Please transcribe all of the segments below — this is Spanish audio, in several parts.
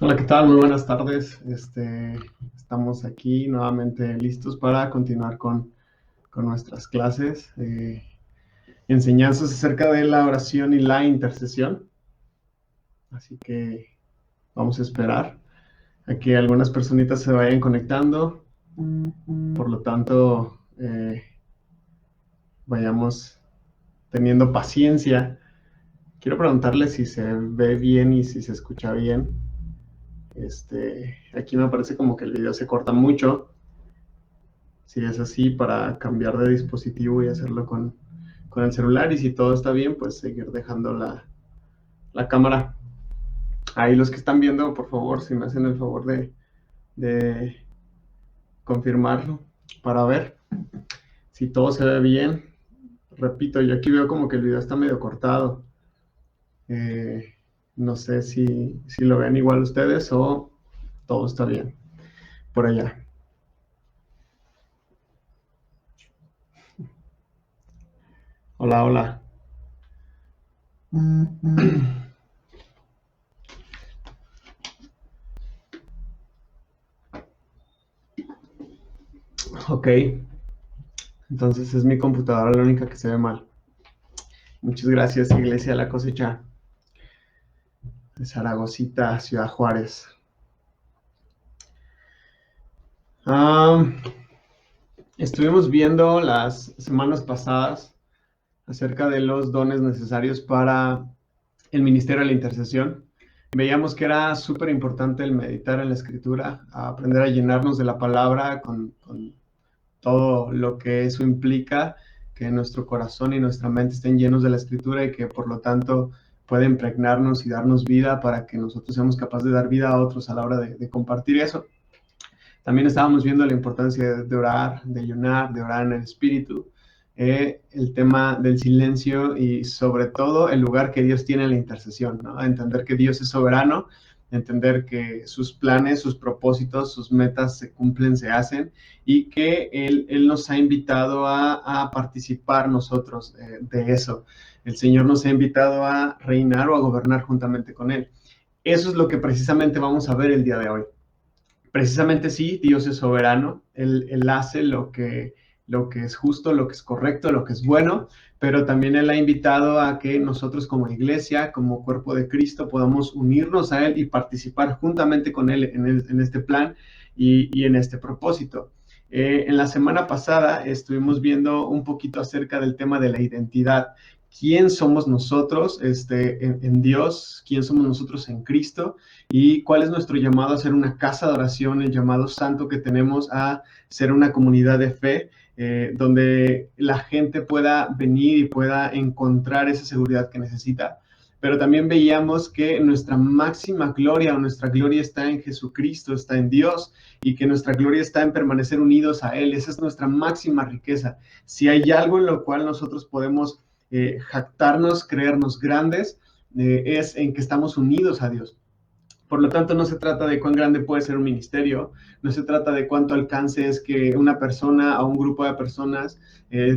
Hola, ¿qué tal? Muy buenas tardes. Estamos aquí nuevamente listos para continuar con nuestras clases, enseñanzas acerca de la oración y la intercesión. Así que vamos a esperar a que algunas personitas se vayan conectando. Por lo tanto, vayamos teniendo paciencia. Quiero preguntarle si se ve bien y si se escucha bien. Aquí me parece como que el video se corta mucho. Si es así, para cambiar de dispositivo y hacerlo con el celular. Y si todo está bien, pues seguir dejando la cámara. Ahí los que están viendo, por favor, si me hacen el favor de confirmarlo para ver si todo se ve bien. Repito, yo aquí veo como que el video está medio cortado. No sé si lo ven igual ustedes o todo está bien por allá. Hola, hola. Ok, entonces es mi computadora la única que se ve mal. Muchas gracias, Iglesia de la Cosecha de Zaragozita, Ciudad Juárez. Estuvimos viendo las semanas pasadas acerca de los dones necesarios para el ministerio de la intercesión. Veíamos que era súper importante el meditar en la Escritura, aprender a llenarnos de la palabra con todo lo que eso implica, que nuestro corazón y nuestra mente estén llenos de la Escritura y que por lo tanto puede impregnarnos y darnos vida para que nosotros seamos capaces de dar vida a otros a la hora de compartir eso. También estábamos viendo la importancia de orar, de ayunar, de orar en el Espíritu, el tema del silencio y sobre todo el lugar que Dios tiene en la intercesión, ¿no? Entender que Dios es soberano, entender que sus planes, sus propósitos, sus metas se cumplen, se hacen y que Él nos ha invitado a participar nosotros de eso. El Señor nos ha invitado a reinar o a gobernar juntamente con Él. Eso es lo que precisamente vamos a ver el día de hoy. Precisamente sí, Dios es soberano, Él hace lo que es justo, lo que es correcto, lo que es bueno, pero también Él ha invitado a que nosotros como iglesia, como cuerpo de Cristo, podamos unirnos a Él y participar juntamente con Él en este plan y en este propósito. En la semana pasada estuvimos viendo un poquito acerca del tema de la identidad. ¿Quién somos nosotros en Dios? ¿Quién somos nosotros en Cristo? Y cuál es nuestro llamado a ser una casa de oración, el llamado santo que tenemos a ser una comunidad de fe, donde la gente pueda venir y pueda encontrar esa seguridad que necesita. Pero también veíamos que nuestra máxima gloria o nuestra gloria está en Jesucristo, está en Dios, y que nuestra gloria está en permanecer unidos a Él. Esa es nuestra máxima riqueza. Si hay algo en lo cual nosotros podemos jactarnos, creernos grandes, es en que estamos unidos a Dios. Por lo tanto, no se trata de cuán grande puede ser un ministerio, no se trata de cuánto alcance es que una persona o un grupo de personas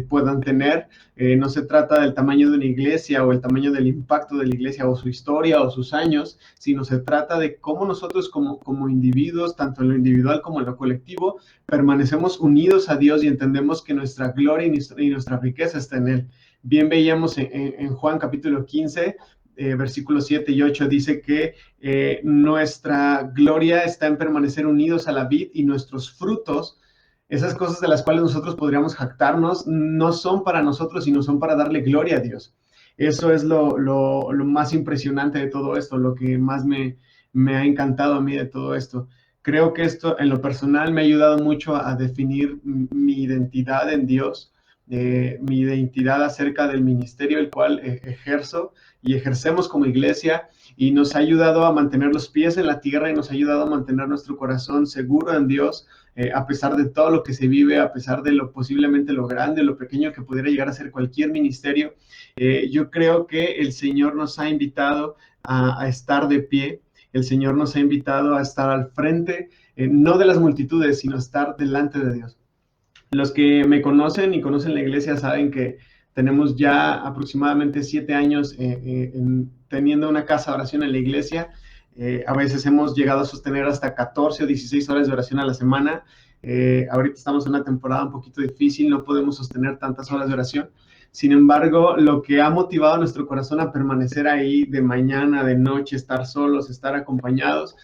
puedan tener, no se trata del tamaño de una iglesia o el tamaño del impacto de la iglesia o su historia o sus años, sino se trata de cómo nosotros como individuos, tanto en lo individual como en lo colectivo, permanecemos unidos a Dios y entendemos que nuestra gloria y nuestra riqueza está en Él. Bien veíamos en Juan capítulo 15, versículos 7 y 8, dice que nuestra gloria está en permanecer unidos a la vid y nuestros frutos, esas cosas de las cuales nosotros podríamos jactarnos, no son para nosotros, sino son para darle gloria a Dios. Eso es lo más impresionante de todo esto, lo que más me ha encantado a mí de todo esto. Creo que esto en lo personal me ha ayudado mucho a definir mi identidad en Dios, mi identidad acerca del ministerio el cual ejerzo y ejercemos como iglesia, y nos ha ayudado a mantener los pies en la tierra y nos ha ayudado a mantener nuestro corazón seguro en Dios, a pesar de todo lo que se vive, a pesar de lo posiblemente lo grande, lo pequeño que pudiera llegar a ser cualquier ministerio. Yo creo que el Señor nos ha invitado a estar de pie, el Señor nos ha invitado a estar al frente, no de las multitudes, sino a estar delante de Dios. Los que me conocen y conocen la iglesia saben que tenemos ya aproximadamente 7 años teniendo una casa de oración en la iglesia. A veces hemos llegado a sostener hasta 14 o 16 horas de oración a la semana. Ahorita estamos en una temporada un poquito difícil, no podemos sostener tantas horas de oración. Sin embargo, lo que ha motivado a nuestro corazón a permanecer ahí de mañana, de noche, estar solos, estar acompañados,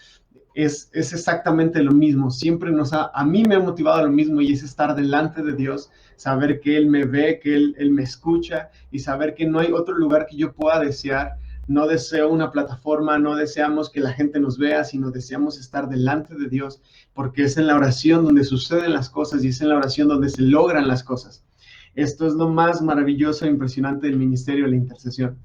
es exactamente lo mismo. Siempre a mí me ha motivado lo mismo, y es estar delante de Dios, saber que Él me ve, que Él me escucha, y saber que no hay otro lugar que yo pueda desear. No deseo una plataforma, no deseamos que la gente nos vea, sino deseamos estar delante de Dios, porque es en la oración donde suceden las cosas y es en la oración donde se logran las cosas. Esto es lo más maravilloso e impresionante del ministerio de la intercesión.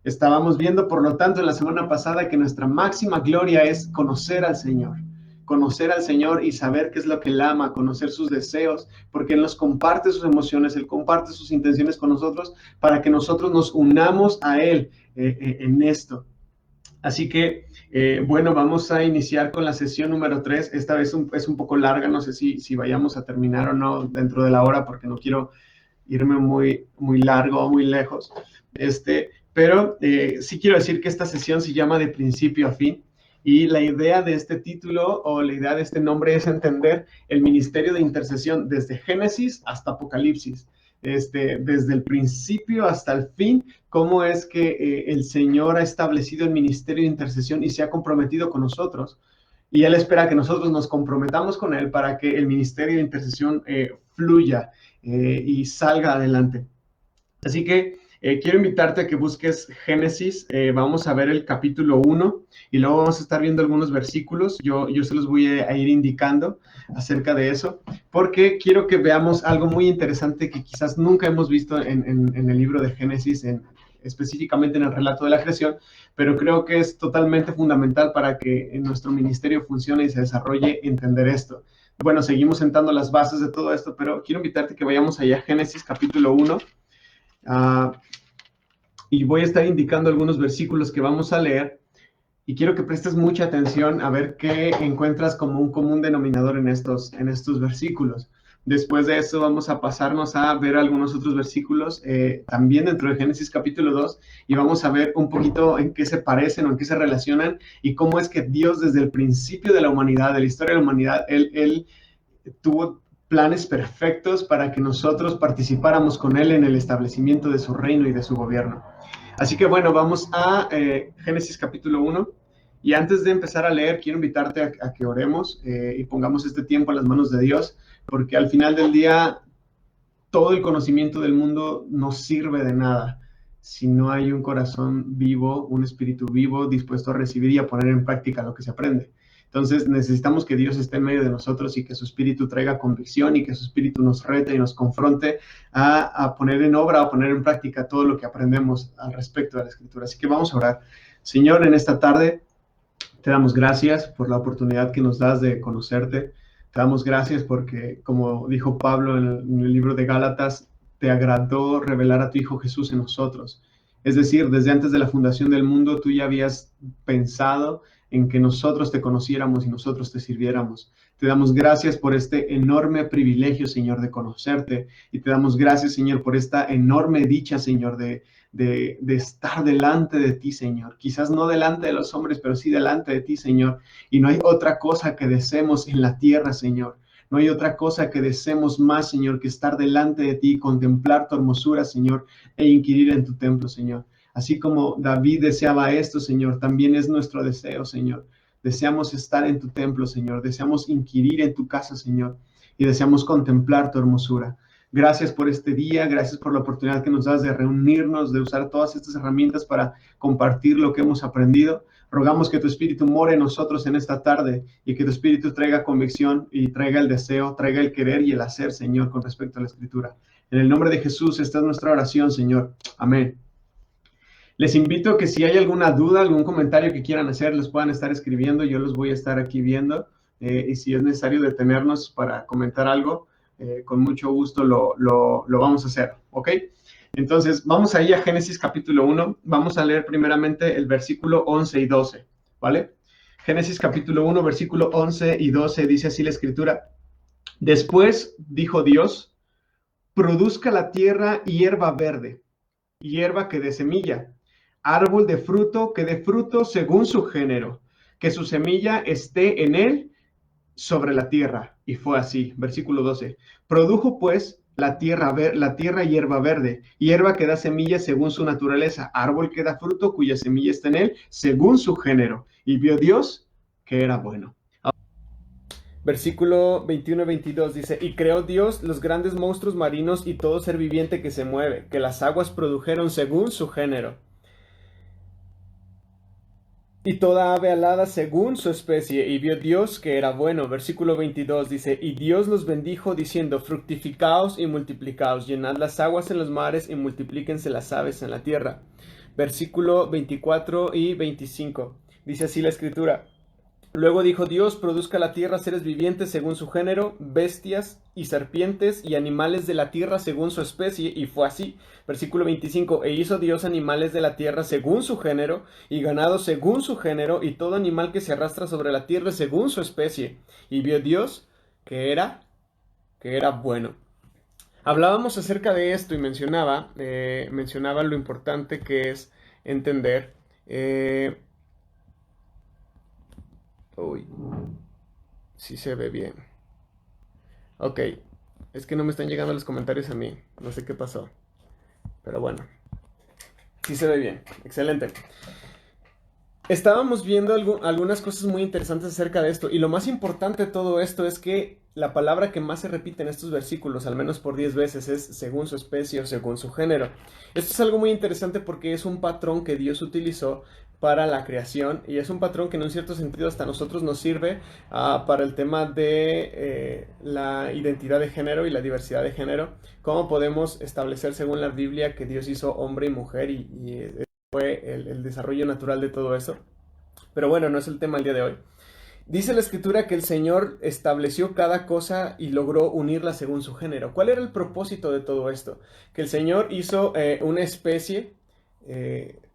Estábamos viendo, por lo tanto, en la semana pasada que nuestra máxima gloria es conocer al Señor y saber qué es lo que Él ama, conocer sus deseos, porque Él nos comparte sus emociones, Él comparte sus intenciones con nosotros para que nosotros nos unamos a Él en esto. Así que, bueno, vamos a iniciar con la sesión número 3. Esta vez es un poco larga, no sé si vayamos a terminar o no dentro de la hora, porque no quiero irme muy largo o muy lejos. Pero sí quiero decir que esta sesión se llama De principio a fin, y la idea de este título o la idea de este nombre es entender el ministerio de intercesión desde Génesis hasta Apocalipsis, desde el principio hasta el fin, cómo es que el Señor ha establecido el ministerio de intercesión y se ha comprometido con nosotros, y Él espera que nosotros nos comprometamos con Él para que el ministerio de intercesión fluya y salga adelante. Así que quiero invitarte a que busques Génesis. Vamos a ver el capítulo 1 y luego vamos a estar viendo algunos versículos. Yo se los voy a ir indicando acerca de eso, porque quiero que veamos algo muy interesante que quizás nunca hemos visto en el libro de Génesis, específicamente en el relato de la creación, pero creo que es totalmente fundamental para que nuestro ministerio funcione y se desarrolle, entender esto. Bueno, seguimos sentando las bases de todo esto, pero quiero invitarte a que vayamos allá a Génesis capítulo 1. Y voy a estar indicando algunos versículos que vamos a leer, y quiero que prestes mucha atención a ver qué encuentras como un común denominador en estos versículos. Después de eso vamos a pasarnos a ver algunos otros versículos también dentro de Génesis capítulo 2, y vamos a ver un poquito en qué se parecen o en qué se relacionan, y cómo es que Dios desde el principio de la humanidad, de la historia de la humanidad, Él tuvo planes perfectos para que nosotros participáramos con Él en el establecimiento de su reino y de su gobierno. Así que bueno, vamos a Génesis capítulo 1. Y antes de empezar a leer, quiero invitarte a que oremos y pongamos este tiempo en las manos de Dios, porque al final del día, todo el conocimiento del mundo no sirve de nada si no hay un corazón vivo, un espíritu vivo, dispuesto a recibir y a poner en práctica lo que se aprende. Entonces necesitamos que Dios esté en medio de nosotros y que su espíritu traiga convicción y que su espíritu nos rete y nos confronte a poner en obra, a poner en práctica todo lo que aprendemos al respecto de la Escritura. Así que vamos a orar. Señor, en esta tarde te damos gracias por la oportunidad que nos das de conocerte. Te damos gracias porque, como dijo Pablo en el libro de Gálatas, te agradó revelar a tu Hijo Jesús en nosotros. Es decir, desde antes de la fundación del mundo, tú ya habías pensado en que nosotros te conociéramos y nosotros te sirviéramos. Te damos gracias por este enorme privilegio, Señor, de conocerte, y te damos gracias, Señor, por esta enorme dicha, Señor, de estar delante de ti, Señor. Quizás no delante de los hombres, pero sí delante de ti, Señor. Y no hay otra cosa que deseemos en la tierra, Señor. No hay otra cosa que deseemos más, Señor, que estar delante de ti, contemplar tu hermosura, Señor, e inquirir en tu templo, Señor. Así como David deseaba esto, Señor, también es nuestro deseo, Señor. Deseamos estar en tu templo, Señor. Deseamos inquirir en tu casa, Señor. Y deseamos contemplar tu hermosura. Gracias por este día, gracias por la oportunidad que nos das de reunirnos, de usar todas estas herramientas para compartir lo que hemos aprendido. Rogamos que tu Espíritu more en nosotros en esta tarde y que tu Espíritu traiga convicción y traiga el deseo, traiga el querer y el hacer, Señor, con respecto a la Escritura. En el nombre de Jesús, esta es nuestra oración, Señor. Amén. Les invito a que si hay alguna duda, algún comentario que quieran hacer, los puedan estar escribiendo. Yo los voy a estar aquí viendo. Y si es necesario detenernos para comentar algo, con mucho gusto lo vamos a hacer. ¿Ok? Entonces, vamos ahí a Génesis capítulo 1. Vamos a leer primeramente el versículo 11 y 12. ¿Vale? Génesis capítulo 1, versículo 11 y 12, dice así la Escritura. Después dijo Dios, produzca la tierra hierba verde, hierba que dé semilla, árbol de fruto que dé fruto según su género, que su semilla esté en él sobre la tierra. Y fue así. Versículo 12. Produjo pues la tierra hierba verde, hierba que da semilla según su naturaleza, árbol que da fruto cuya semilla está en él según su género. Y vio Dios que era bueno. Versículo 21-22 dice, y creó Dios los grandes monstruos marinos y todo ser viviente que se mueve, que las aguas produjeron según su género, y toda ave alada según su especie, y vio Dios que era bueno. Versículo 22 dice, y Dios los bendijo diciendo, fructificaos y multiplicaos, llenad las aguas en los mares y multiplíquense las aves en la tierra. Versículo 24 y 25, dice así la escritura. Luego dijo Dios, produzca la tierra seres vivientes según su género, bestias y serpientes y animales de la tierra según su especie, y fue así. Versículo 25, e hizo Dios animales de la tierra según su género, y ganado según su género, y todo animal que se arrastra sobre la tierra según su especie. Y vio Dios que era bueno. Hablábamos acerca de esto y mencionaba lo importante que es entender... Uy, sí se ve bien. Ok, es que no me están llegando los comentarios a mí. No sé qué pasó. Pero bueno, sí se ve bien. Excelente. Estábamos viendo algunas cosas muy interesantes acerca de esto. Y lo más importante de todo esto es que la palabra que más se repite en estos versículos, al menos por 10 veces, es según su especie o según su género. Esto es algo muy interesante porque es un patrón que Dios utilizó para la creación, y es un patrón que en un cierto sentido hasta a nosotros nos sirve para el tema de la identidad de género y la diversidad de género. Cómo podemos establecer según la Biblia que Dios hizo hombre y mujer y fue el desarrollo natural de todo eso. Pero bueno, no es el tema el día de hoy. Dice la escritura que el Señor estableció cada cosa y logró unirla según su género. ¿Cuál era el propósito de todo esto? Que el Señor hizo una especie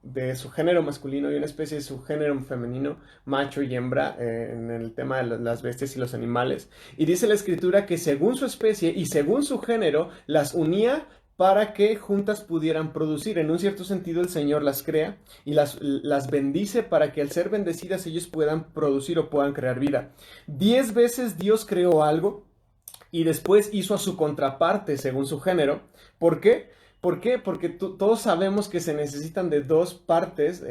de su género masculino y una especie de su género femenino, macho y hembra, en el tema de las bestias y los animales. Y dice la escritura que según su especie y según su género las unía para que juntas pudieran producir. En un cierto sentido, el Señor las crea y las bendice para que al ser bendecidas ellos puedan producir o puedan crear vida. 10 veces Dios creó algo y después hizo a su contraparte según su género. ¿Por qué? ¿Por qué? Porque todos sabemos que se necesitan de dos partes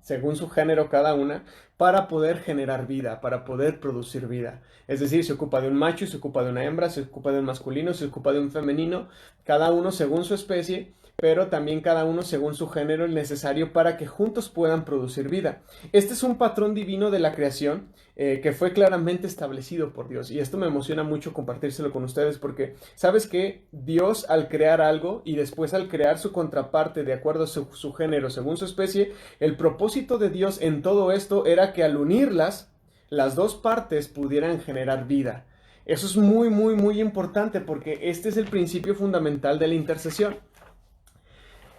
según su género cada una, para poder generar vida, para poder producir vida. Es decir, se ocupa de un macho y se ocupa de una hembra, se ocupa de un masculino, se ocupa de un femenino, cada uno según su especie, pero también cada uno según su género el necesario para que juntos puedan producir vida. Este es un patrón divino de la creación que fue claramente establecido por Dios, y esto me emociona mucho compartírselo con ustedes porque sabes que Dios al crear algo y después al crear su contraparte de acuerdo a su género según su especie, el propósito de Dios en todo esto era que al unirlas, las dos partes pudieran generar vida. Eso es muy, muy, muy importante porque este es el principio fundamental de la intercesión.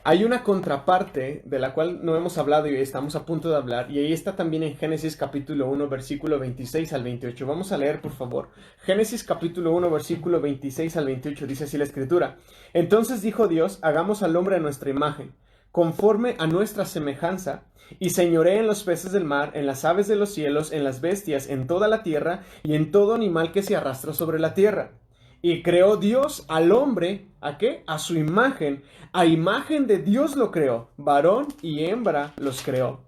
Hay una contraparte de la cual no hemos hablado y estamos a punto de hablar, y ahí está también en Génesis capítulo 1, versículo 26 al 28. Vamos a leer, por favor. Génesis capítulo 1, versículo 26 al 28, dice así la escritura. Entonces dijo Dios, hagamos al hombre a nuestra imagen, conforme a nuestra semejanza, y señoree en los peces del mar, en las aves de los cielos, en las bestias, en toda la tierra, y en todo animal que se arrastra sobre la tierra. Y creó Dios al hombre, ¿a qué? A su imagen. A imagen de Dios lo creó. Varón y hembra los creó.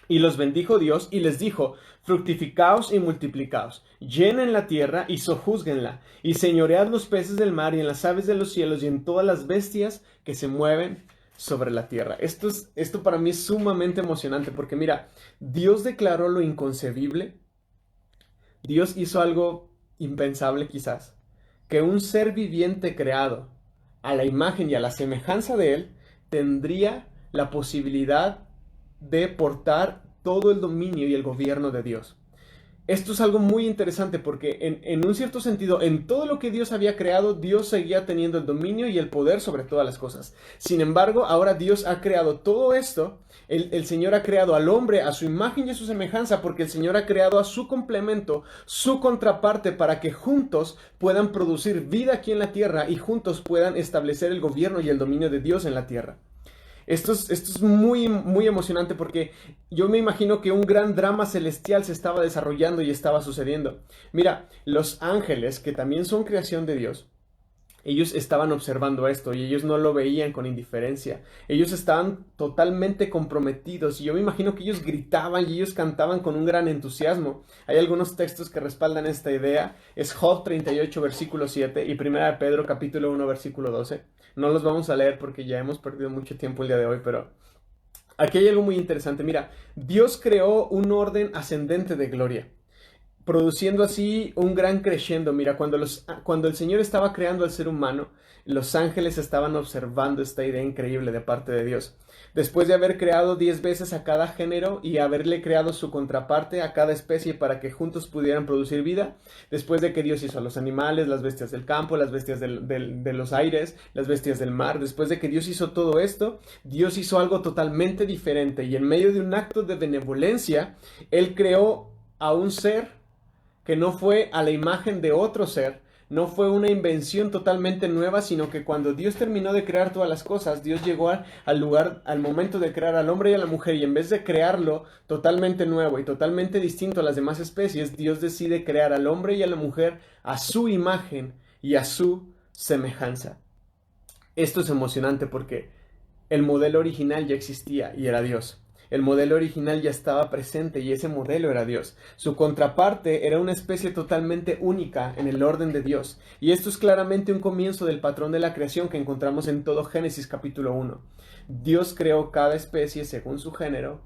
Y los bendijo Dios y les dijo, fructificaos y multiplicaos, llenen la tierra y sojúzguenla, y señoread los peces del mar y en las aves de los cielos y en todas las bestias que se mueven sobre la tierra. Esto para mí es sumamente emocionante porque mira, Dios declaró lo inconcebible. Dios hizo algo impensable quizás, que un ser viviente creado a la imagen y a la semejanza de él tendría la posibilidad de portar todo el dominio y el gobierno de Dios. Esto es algo muy interesante porque en un cierto sentido, en todo lo que Dios había creado, Dios seguía teniendo el dominio y el poder sobre todas las cosas. Sin embargo, ahora Dios ha creado todo esto. El Señor ha creado al hombre a su imagen y a su semejanza porque el Señor ha creado a su complemento, su contraparte, para que juntos puedan producir vida aquí en la tierra y juntos puedan establecer el gobierno y el dominio de Dios en la tierra. Esto es muy, muy emocionante porque yo me imagino que un gran drama celestial se estaba desarrollando y estaba sucediendo. Mira, los ángeles, que también son creación de Dios, ellos estaban observando esto y ellos no lo veían con indiferencia. Ellos estaban totalmente comprometidos y yo me imagino que ellos gritaban y ellos cantaban con un gran entusiasmo. Hay algunos textos que respaldan esta idea. Es Job 38, versículo 7 y Primera de Pedro, capítulo 1, versículo 12. No los vamos a leer porque ya hemos perdido mucho tiempo el día de hoy, pero aquí hay algo muy interesante. Mira, Dios creó un orden ascendente de gloria, produciendo así un gran crescendo. Mira, cuando el Señor estaba creando al ser humano, los ángeles estaban observando esta idea increíble de parte de Dios. Después de haber creado 10 veces a cada género y haberle creado su contraparte a cada especie para que juntos pudieran producir vida, después de que Dios hizo a los animales, las bestias del campo, las bestias de los aires, las bestias del mar, después de que Dios hizo todo esto, Dios hizo algo totalmente diferente y en medio de un acto de benevolencia, Él creó a un ser que no fue a la imagen de otro ser, no fue una invención totalmente nueva, sino que cuando Dios terminó de crear todas las cosas, Dios llegó al lugar, al momento de crear al hombre y a la mujer, y en vez de crearlo totalmente nuevo y totalmente distinto a las demás especies, Dios decide crear al hombre y a la mujer a su imagen y a su semejanza. Esto es emocionante porque el modelo original ya existía y era Dios. El modelo original ya estaba presente y ese modelo era Dios. Su contraparte era una especie totalmente única en el orden de Dios. Y esto es claramente un comienzo del patrón de la creación que encontramos en todo Génesis capítulo 1. Dios creó cada especie según su género,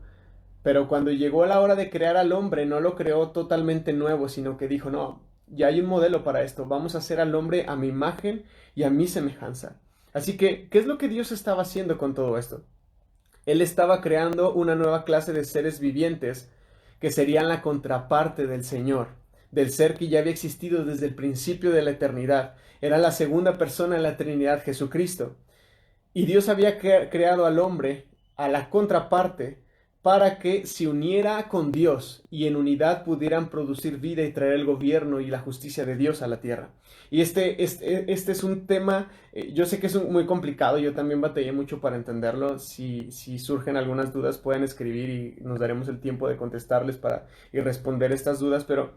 pero cuando llegó la hora de crear al hombre no lo creó totalmente nuevo, sino que dijo, no, ya hay un modelo para esto, vamos a hacer al hombre a mi imagen y a mi semejanza. Así que, ¿qué es lo que Dios estaba haciendo con todo esto? Él estaba creando una nueva clase de seres vivientes que serían la contraparte del Señor, del ser que ya había existido desde el principio de la eternidad. Era la segunda persona en la Trinidad, Jesucristo. Y Dios había creado al hombre, a la contraparte, para que se uniera con Dios y en unidad pudieran producir vida y traer el gobierno y la justicia de Dios a la tierra. Y este es un tema, yo sé que es muy complicado, yo también batallé mucho para entenderlo. Si surgen algunas dudas pueden escribir y nos daremos el tiempo de contestarles y responder estas dudas, pero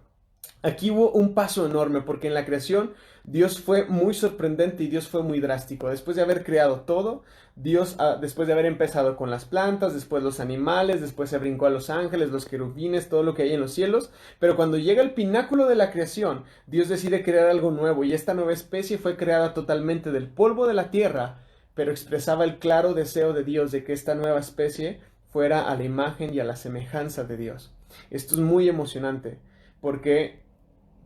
aquí hubo un paso enorme porque en la creación Dios fue muy sorprendente y Dios fue muy drástico. Después de haber creado todo, Dios, después de haber empezado con las plantas, después los animales, después se brincó a los ángeles, los querubines, todo lo que hay en los cielos. Pero cuando llega el pináculo de la creación, Dios decide crear algo nuevo y esta nueva especie fue creada totalmente del polvo de la tierra, pero expresaba el claro deseo de Dios de que esta nueva especie fuera a la imagen y a la semejanza de Dios. Esto es muy emocionante porque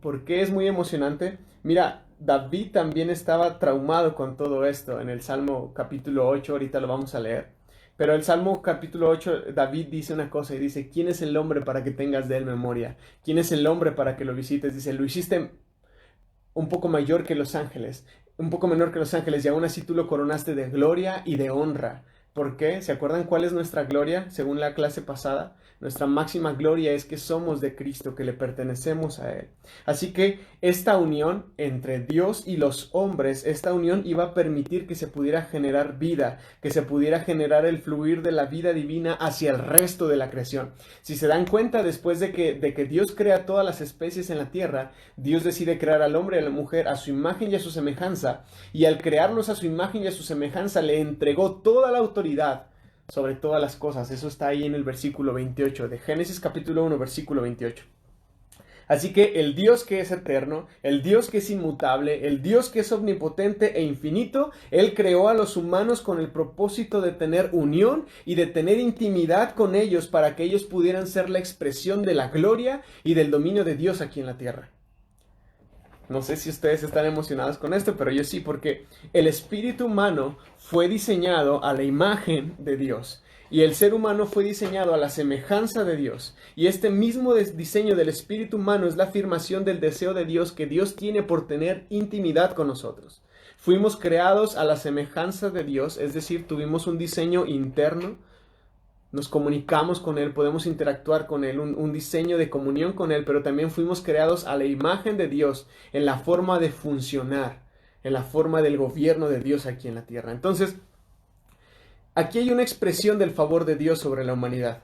¿por qué es muy emocionante? Mira, David también estaba traumado con todo esto en el Salmo capítulo 8, ahorita lo vamos a leer. Pero el Salmo capítulo 8, David dice una cosa y dice, ¿quién es el hombre para que tengas de él memoria? ¿Quién es el hombre para que lo visites? Dice, lo hiciste un poco mayor que los ángeles, un poco menor que los ángeles, y aún así tú lo coronaste de gloria y de honra. ¿Por qué? ¿Se acuerdan cuál es nuestra gloria? Según la clase pasada, nuestra máxima gloria es que somos de Cristo, que le pertenecemos a Él. Así que esta unión entre Dios y los hombres, esta unión iba a permitir que se pudiera generar vida, que se pudiera generar el fluir de la vida divina hacia el resto de la creación. Si se dan cuenta, después de que Dios crea todas las especies en la tierra, Dios decide crear al hombre y a la mujer a su imagen y a su semejanza, y al crearlos a su imagen y a su semejanza le entregó toda la autoridad sobre todas las cosas. Eso está ahí en el versículo 28 de Génesis capítulo 1, versículo 28. Así que el Dios que es eterno, el Dios que es inmutable, el Dios que es omnipotente e infinito, Él creó a los humanos con el propósito de tener unión y de tener intimidad con ellos para que ellos pudieran ser la expresión de la gloria y del dominio de Dios aquí en la tierra. No sé si ustedes están emocionados con esto, pero yo sí, porque el espíritu humano fue diseñado a la imagen de Dios y el ser humano fue diseñado a la semejanza de Dios. Y este mismo diseño del espíritu humano es la afirmación del deseo de Dios que Dios tiene por tener intimidad con nosotros. Fuimos creados a la semejanza de Dios, es decir, tuvimos un diseño interno. Nos comunicamos con Él, podemos interactuar con Él, un diseño de comunión con Él, pero también fuimos creados a la imagen de Dios, en la forma de funcionar, en la forma del gobierno de Dios aquí en la tierra. Entonces, Aquí hay una expresión del favor de Dios sobre la humanidad.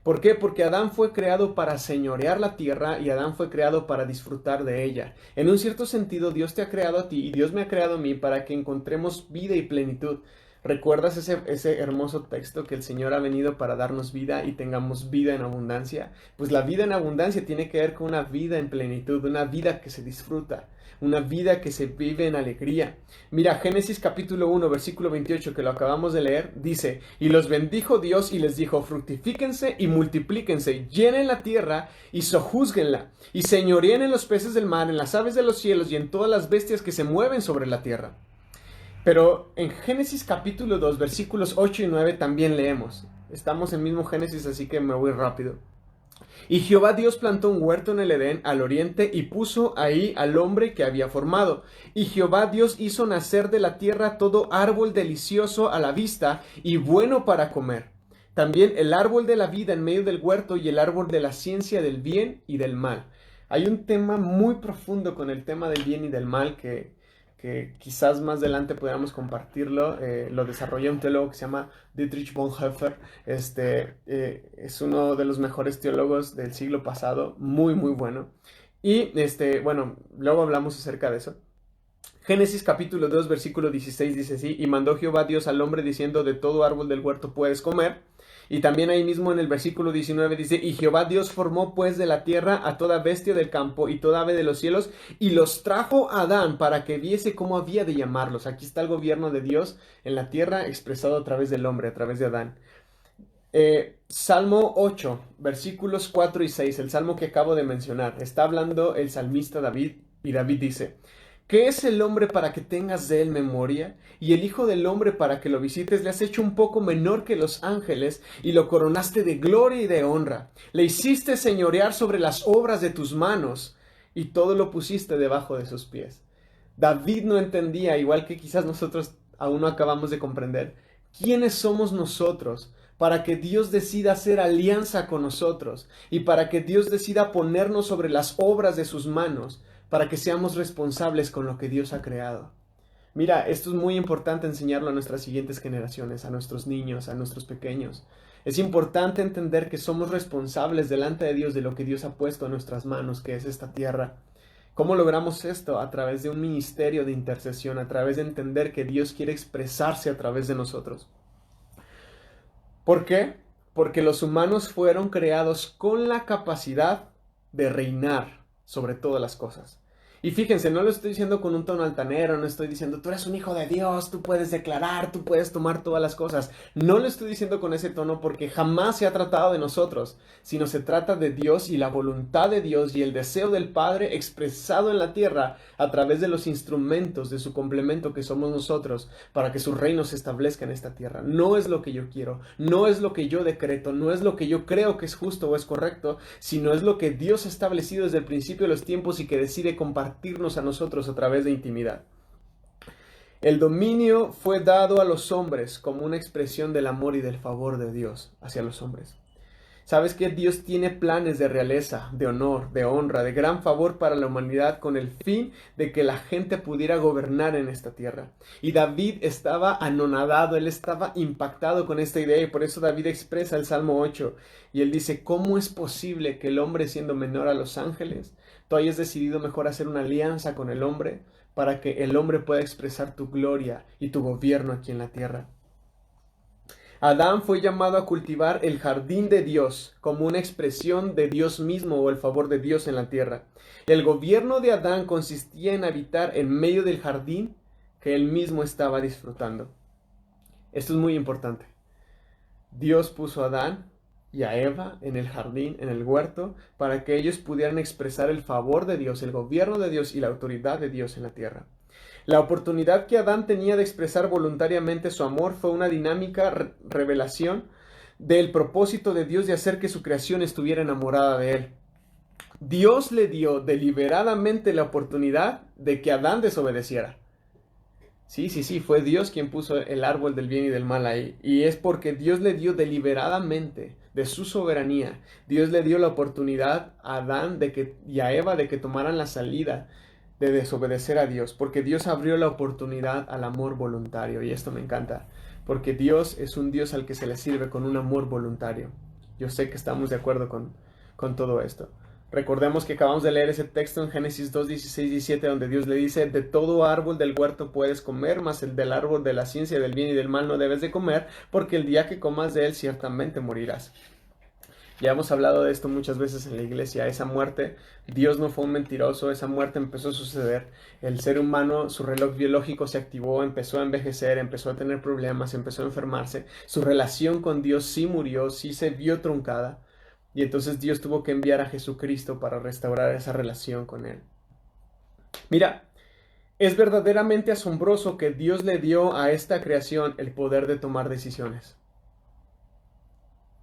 ¿Por qué? Porque Adán fue creado para señorear la tierra y Adán fue creado para disfrutar de ella. En un cierto sentido, Dios te ha creado a ti y Dios me ha creado a mí para que encontremos vida y plenitud. ¿Recuerdas ese hermoso texto que el Señor ha venido para darnos vida y tengamos vida en abundancia? Pues la vida en abundancia tiene que ver con una vida en plenitud, una vida que se disfruta, una vida que se vive en alegría. Mira, Génesis capítulo 1, versículo 28, que lo acabamos de leer, dice: y los bendijo Dios y les dijo: fructifíquense y multiplíquense, llenen la tierra y sojúzguenla, y señoreen en los peces del mar, en las aves de los cielos y en todas las bestias que se mueven sobre la tierra. Pero en Génesis capítulo 2, versículos 8 y 9 también leemos. Estamos en mismo Génesis, así que me voy rápido. Y Jehová Dios plantó un huerto en el Edén al oriente y puso ahí al hombre que había formado. Y Jehová Dios hizo nacer de la tierra todo árbol delicioso a la vista y bueno para comer. También el árbol de la vida en medio del huerto y el árbol de la ciencia del bien y del mal. Hay un tema muy profundo con el tema del bien y del mal que quizás más adelante podamos compartirlo. Lo desarrolló un teólogo que se llama Dietrich Bonhoeffer. Es uno de los mejores teólogos del siglo pasado, muy muy bueno. Y bueno, luego hablamos acerca de eso. Génesis capítulo 2 versículo 16 dice así: y mandó Jehová Dios al hombre diciendo: de todo árbol del huerto puedes comer. Y también ahí mismo en el versículo 19 dice: y Jehová Dios formó pues de la tierra a toda bestia del campo y toda ave de los cielos, y los trajo a Adán para que viese cómo había de llamarlos. Aquí está el gobierno de Dios en la tierra expresado a través del hombre, a través de Adán. Salmo 8, versículos 4 y 6, el salmo que acabo de mencionar. Está hablando el salmista David, y David dice: ¿qué es el hombre para que tengas de él memoria? Y el hijo del hombre para que lo visites. Le has hecho un poco menor que los ángeles, y lo coronaste de gloria y de honra. Le hiciste señorear sobre las obras de tus manos, y todo lo pusiste debajo de sus pies. David no entendía, igual que quizás nosotros aún no acabamos de comprender, quiénes somos nosotros para que Dios decida hacer alianza con nosotros y para que Dios decida ponernos sobre las obras de sus manos, para que seamos responsables con lo que Dios ha creado. Mira, esto es muy importante enseñarlo a nuestras siguientes generaciones, a nuestros niños, a nuestros pequeños. Es importante entender que somos responsables delante de Dios de lo que Dios ha puesto en nuestras manos, que es esta tierra. ¿Cómo logramos esto? A través de un ministerio de intercesión, a través de entender que Dios quiere expresarse a través de nosotros. ¿Por qué? Porque los humanos fueron creados con la capacidad de reinar sobre todas las cosas. Y fíjense, no lo estoy diciendo con un tono altanero, no estoy diciendo: tú eres un hijo de Dios, tú puedes declarar, tú puedes tomar todas las cosas. No lo estoy diciendo con ese tono porque jamás se ha tratado de nosotros, sino se trata de Dios y la voluntad de Dios y el deseo del Padre expresado en la tierra a través de los instrumentos de su complemento que somos nosotros, para que su reino se establezca en esta tierra. No es lo que yo quiero, no es lo que yo decreto, no es lo que yo creo que es justo o es correcto, sino es lo que Dios ha establecido desde el principio de los tiempos y que decide compartirnos a nosotros a través de intimidad. El dominio fue dado a los hombres como una expresión del amor y del favor de Dios hacia los hombres. ¿Sabes que Dios tiene planes de realeza, de honor, de honra, de gran favor para la humanidad con el fin de que la gente pudiera gobernar en esta tierra? Y David estaba anonadado, él estaba impactado con esta idea, y por eso David expresa el Salmo 8 y él dice: ¿cómo es posible que el hombre, siendo menor a los ángeles, tú hayas decidido mejor hacer una alianza con el hombre para que el hombre pueda expresar tu gloria y tu gobierno aquí en la tierra? Adán fue llamado a cultivar el jardín de Dios como una expresión de Dios mismo o el favor de Dios en la tierra. El gobierno de Adán consistía en habitar en medio del jardín que él mismo estaba disfrutando. Esto es muy importante. Dios puso a Adán y a Eva en el jardín, en el huerto, para que ellos pudieran expresar el favor de Dios, el gobierno de Dios y la autoridad de Dios en la tierra. La oportunidad que Adán tenía de expresar voluntariamente su amor fue una dinámica revelación del propósito de Dios de hacer que su creación estuviera enamorada de él. Dios le dio deliberadamente la oportunidad de que Adán desobedeciera. Sí, fue Dios quien puso el árbol del bien y del mal ahí. Y es porque Dios le dio deliberadamente, de su soberanía, Dios le dio la oportunidad a Adán y a Eva de que tomaran la salida de desobedecer a Dios, porque Dios abrió la oportunidad al amor voluntario, y esto me encanta, porque Dios es un Dios al que se le sirve con un amor voluntario. Yo sé que estamos de acuerdo con todo esto. Recordemos que acabamos de leer ese texto en Génesis 2, 16, 17, donde Dios le dice: de todo árbol del huerto puedes comer, mas el del árbol de la ciencia del bien y del mal no debes de comer, porque el día que comas de él ciertamente morirás. Ya hemos hablado de esto muchas veces en la iglesia. Esa muerte, Dios no fue un mentiroso, esa muerte empezó a suceder. El ser humano, su reloj biológico se activó, empezó a envejecer, empezó a tener problemas, empezó a enfermarse. Su relación con Dios sí murió, sí se vio truncada. Y entonces Dios tuvo que enviar a Jesucristo para restaurar esa relación con Él. Mira, es verdaderamente asombroso que Dios le dio a esta creación el poder de tomar decisiones.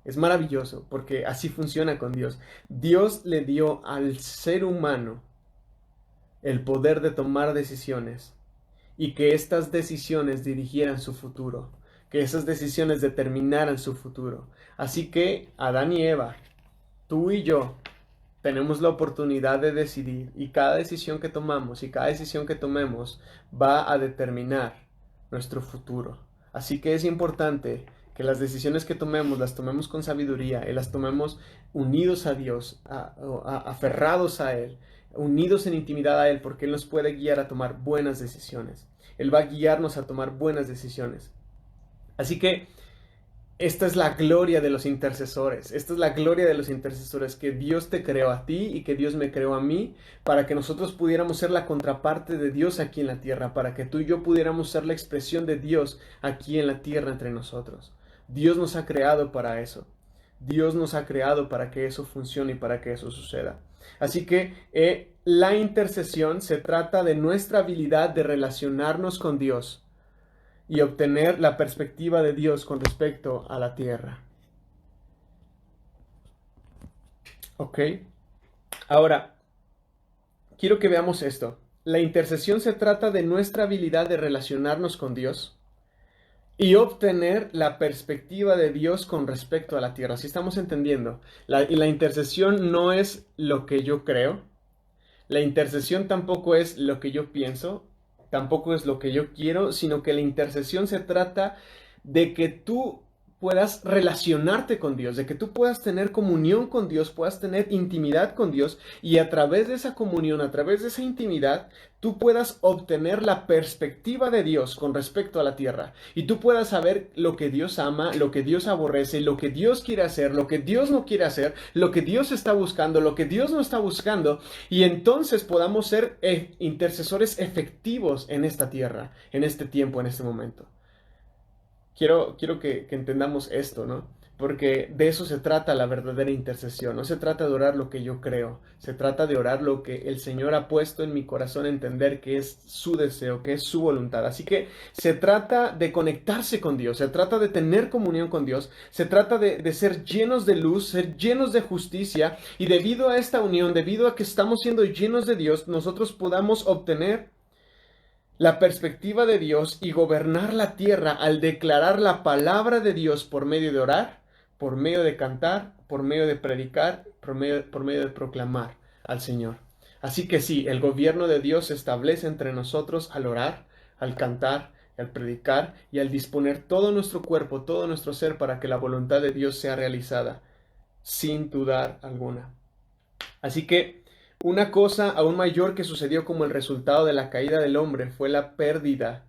Es maravilloso porque así funciona con Dios. Dios le dio al ser humano el poder de tomar decisiones y que estas decisiones dirigieran su futuro, que esas decisiones determinaran su futuro. Así que Adán y Eva, tú y yo, tenemos la oportunidad de decidir, y cada decisión que tomamos y cada decisión que tomemos va a determinar nuestro futuro. Así que es importante que las decisiones que tomemos las tomemos con sabiduría y las tomemos unidos a Dios, aferrados a Él, unidos en intimidad a Él, porque Él nos puede guiar a tomar buenas decisiones. Él va a guiarnos a tomar buenas decisiones. Así que esta es la gloria de los intercesores. Esta es la gloria de los intercesores, que Dios te creó a ti y que Dios me creó a mí para que nosotros pudiéramos ser la contraparte de Dios aquí en la tierra, para que tú y yo pudiéramos ser la expresión de Dios aquí en la tierra entre nosotros. Dios nos ha creado para eso. Dios nos ha creado para que eso funcione y para que eso suceda. Así que la intercesión se trata de nuestra habilidad de relacionarnos con Dios y obtener la perspectiva de Dios con respecto a la tierra. ¿Ok? Ahora, quiero que veamos esto. La intercesión se trata de nuestra habilidad de relacionarnos con Dios y obtener la perspectiva de Dios con respecto a la tierra. ¿Sí estamos entendiendo? Y la intercesión no es lo que yo creo. La intercesión tampoco es lo que yo pienso. Tampoco es lo que yo quiero, sino que la intercesión se trata de que tú puedas relacionarte con Dios, de que tú puedas tener comunión con Dios, puedas tener intimidad con Dios, y a través de esa comunión, a través de esa intimidad, tú puedas obtener la perspectiva de Dios con respecto a la tierra, y tú puedas saber lo que Dios ama, lo que Dios aborrece, lo que Dios quiere hacer, lo que Dios no quiere hacer, lo que Dios está buscando, lo que Dios no está buscando, y entonces podamos ser intercesores efectivos en esta tierra, en este tiempo, en este momento. Quiero que entendamos esto, ¿no? Porque de eso se trata la verdadera intercesión. No se trata de orar lo que yo creo. Se trata de orar lo que el Señor ha puesto en mi corazón, entender que es su deseo, que es su voluntad. Así que se trata de conectarse con Dios. Se trata de tener comunión con Dios. Se trata de ser llenos de luz, ser llenos de justicia. Y debido a esta unión, debido a que estamos siendo llenos de Dios, nosotros podamos obtener la perspectiva de Dios y gobernar la tierra al declarar la palabra de Dios por medio de orar, por medio de cantar, por medio de predicar, por medio de proclamar al Señor. Así que sí, el gobierno de Dios se establece entre nosotros al orar, al cantar, al predicar y al disponer todo nuestro cuerpo, todo nuestro ser para que la voluntad de Dios sea realizada, sin dudar alguna. Así que una cosa aún mayor que sucedió como el resultado de la caída del hombre fue la pérdida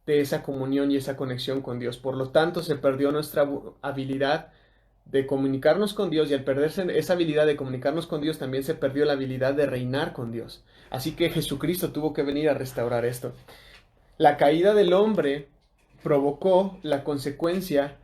de esa comunión y esa conexión con Dios. Por lo tanto, se perdió nuestra habilidad de comunicarnos con Dios, y al perderse esa habilidad de comunicarnos con Dios, también se perdió la habilidad de reinar con Dios. Así que Jesucristo tuvo que venir a restaurar esto. La caída del hombre provocó la consecuencia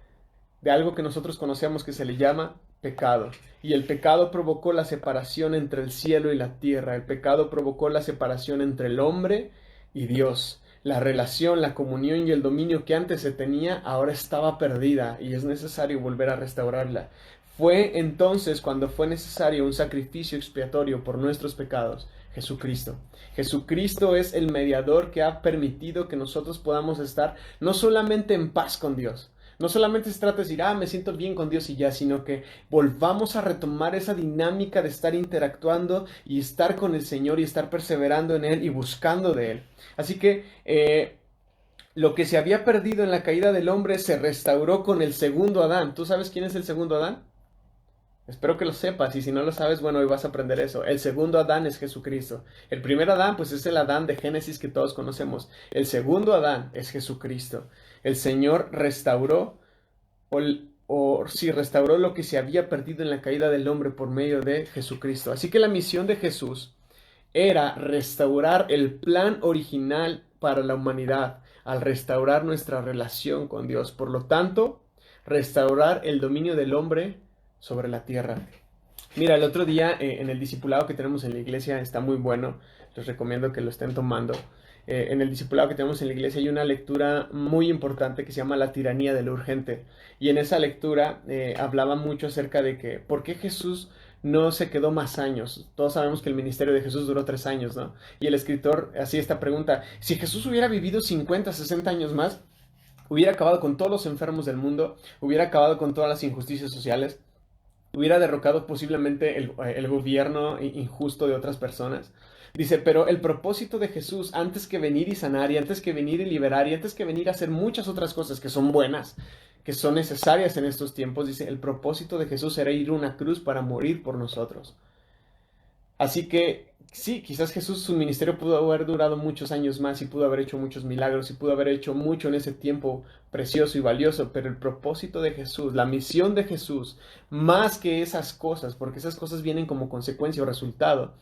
de algo que nosotros conocemos que se le llama pecado. Y el pecado provocó la separación entre el cielo y la tierra. El pecado provocó la separación entre el hombre y Dios. La relación, la comunión y el dominio que antes se tenía ahora estaba perdida y es necesario volver a restaurarla. Fue entonces cuando fue necesario un sacrificio expiatorio por nuestros pecados. Jesucristo. Jesucristo es el mediador que ha permitido que nosotros podamos estar no solamente en paz con Dios, no solamente se trata de decir, me siento bien con Dios y ya, sino que volvamos a retomar esa dinámica de estar interactuando y estar con el Señor y estar perseverando en Él y buscando de Él. Así que Lo que se había perdido en la caída del hombre se restauró con el segundo Adán. ¿Tú sabes quién es el segundo Adán? Espero que lo sepas, y si no lo sabes, bueno, hoy vas a aprender eso. El segundo Adán es Jesucristo. El primer Adán, pues es el Adán de Génesis que todos conocemos. El segundo Adán es Jesucristo. El Señor restauró, sí, restauró lo que se había perdido en la caída del hombre por medio de Jesucristo. Así que la misión de Jesús era restaurar el plan original para la humanidad, al restaurar nuestra relación con Dios. Por lo tanto, restaurar el dominio del hombre sobre la tierra. Mira, el otro día en el discipulado que tenemos en la iglesia está muy bueno, les recomiendo que lo estén tomando. En el discipulado que tenemos en la iglesia hay una lectura muy importante que se llama La tiranía de lo urgente. Y en esa lectura hablaba mucho acerca de que por qué Jesús no se quedó más años. Todos sabemos que el ministerio de Jesús duró 3 años, ¿no? Y el escritor hacía esta pregunta: si Jesús hubiera vivido 50, 60 años más, hubiera acabado con todos los enfermos del mundo, hubiera acabado con todas las injusticias sociales, hubiera derrocado posiblemente el gobierno injusto de otras personas. Dice, pero el propósito de Jesús, antes que venir y sanar, y antes que venir y liberar, y antes que venir a hacer muchas otras cosas que son buenas, que son necesarias en estos tiempos, dice, el propósito de Jesús era ir a una cruz para morir por nosotros. Así que sí, quizás Jesús, su ministerio pudo haber durado muchos años más y pudo haber hecho muchos milagros y pudo haber hecho mucho en ese tiempo precioso y valioso, pero el propósito de Jesús, la misión de Jesús, más que esas cosas, porque esas cosas vienen como consecuencia o resultado,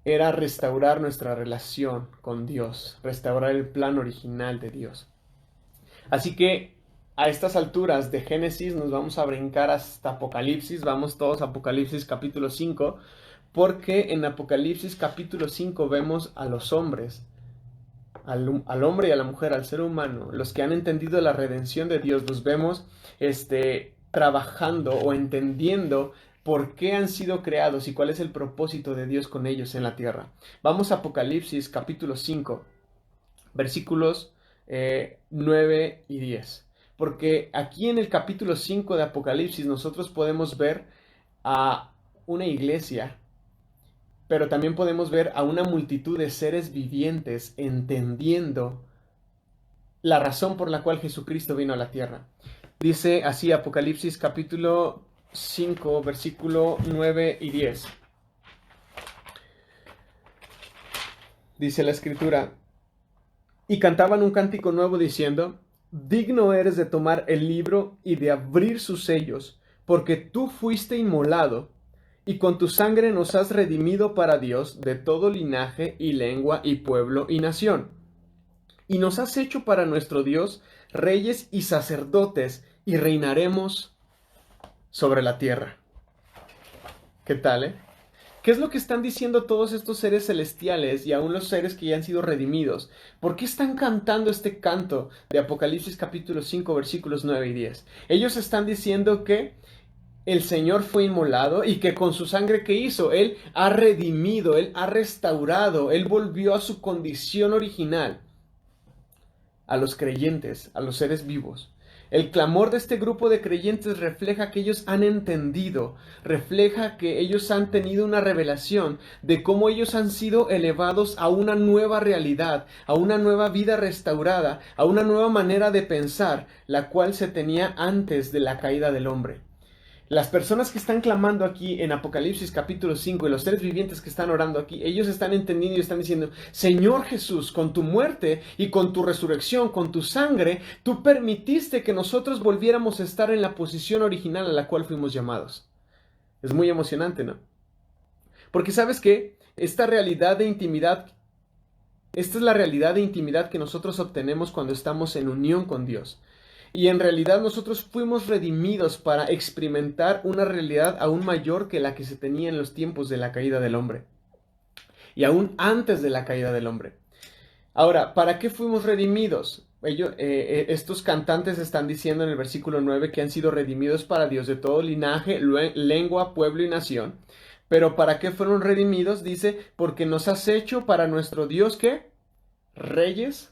era restaurar nuestra relación con Dios, restaurar el plan original de Dios. Así que a estas alturas de Génesis nos vamos a brincar hasta Apocalipsis, vamos todos a Apocalipsis capítulo 5, porque en Apocalipsis capítulo 5 vemos a los hombres, al hombre y a la mujer, al ser humano, los que han entendido la redención de Dios, los vemos trabajando o entendiendo por qué han sido creados y cuál es el propósito de Dios con ellos en la tierra. Vamos a Apocalipsis capítulo 5, versículos 9 y 10. Porque aquí en el capítulo 5 de Apocalipsis nosotros podemos ver a una iglesia, pero también podemos ver a una multitud de seres vivientes entendiendo la razón por la cual Jesucristo vino a la tierra. Dice así Apocalipsis capítulo 5, versículo 9 y 10. Dice la escritura: y cantaban un cántico nuevo diciendo: digno eres de tomar el libro y de abrir sus sellos, porque tú fuiste inmolado, y con tu sangre nos has redimido para Dios de todo linaje y lengua y pueblo y nación. Y nos has hecho para nuestro Dios reyes y sacerdotes, y reinaremos sobre la tierra. ¿Qué tal, ¿Qué es lo que están diciendo todos estos seres celestiales y aún los seres que ya han sido redimidos? ¿Por qué están cantando este canto de Apocalipsis capítulo 5 versículos 9 y 10? Ellos están diciendo que el Señor fue inmolado y que con su sangre que hizo, Él ha redimido, Él ha restaurado, Él volvió a su condición original a los creyentes, a los seres vivos. El clamor de este grupo de creyentes refleja que ellos han entendido, refleja que ellos han tenido una revelación de cómo ellos han sido elevados a una nueva realidad, a una nueva vida restaurada, a una nueva manera de pensar, la cual se tenía antes de la caída del hombre. Las personas que están clamando aquí en Apocalipsis capítulo 5 y los seres vivientes que están orando aquí, ellos están entendiendo y están diciendo: Señor Jesús, con tu muerte y con tu resurrección, con tu sangre, tú permitiste que nosotros volviéramos a estar en la posición original a la cual fuimos llamados. Es muy emocionante, ¿no? Porque ¿sabes qué? Esta es la realidad de intimidad que nosotros obtenemos cuando estamos en unión con Dios. Y en realidad nosotros fuimos redimidos para experimentar una realidad aún mayor que la que se tenía en los tiempos de la caída del hombre. Y aún antes de la caída del hombre. Ahora, ¿para qué fuimos redimidos? Estos cantantes están diciendo en el versículo 9 que han sido redimidos para Dios de todo linaje, lengua, pueblo y nación. Pero ¿para qué fueron redimidos? Dice, porque nos has hecho para nuestro Dios, ¿qué? Reyes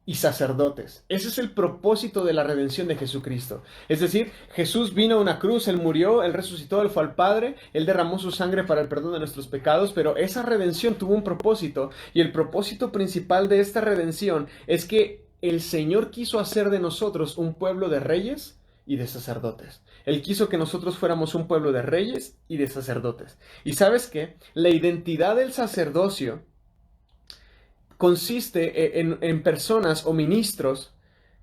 y sacerdotes. Ese es el propósito de la redención de Jesucristo. Es decir, Jesús vino a una cruz, Él murió, Él resucitó, Él fue al Padre, Él derramó su sangre para el perdón de nuestros pecados, pero esa redención tuvo un propósito, y el propósito principal de esta redención es que el Señor quiso hacer de nosotros un pueblo de reyes y de sacerdotes. Él quiso que nosotros fuéramos un pueblo de reyes y de sacerdotes. ¿Y sabes qué? La identidad del sacerdocio consiste en personas o ministros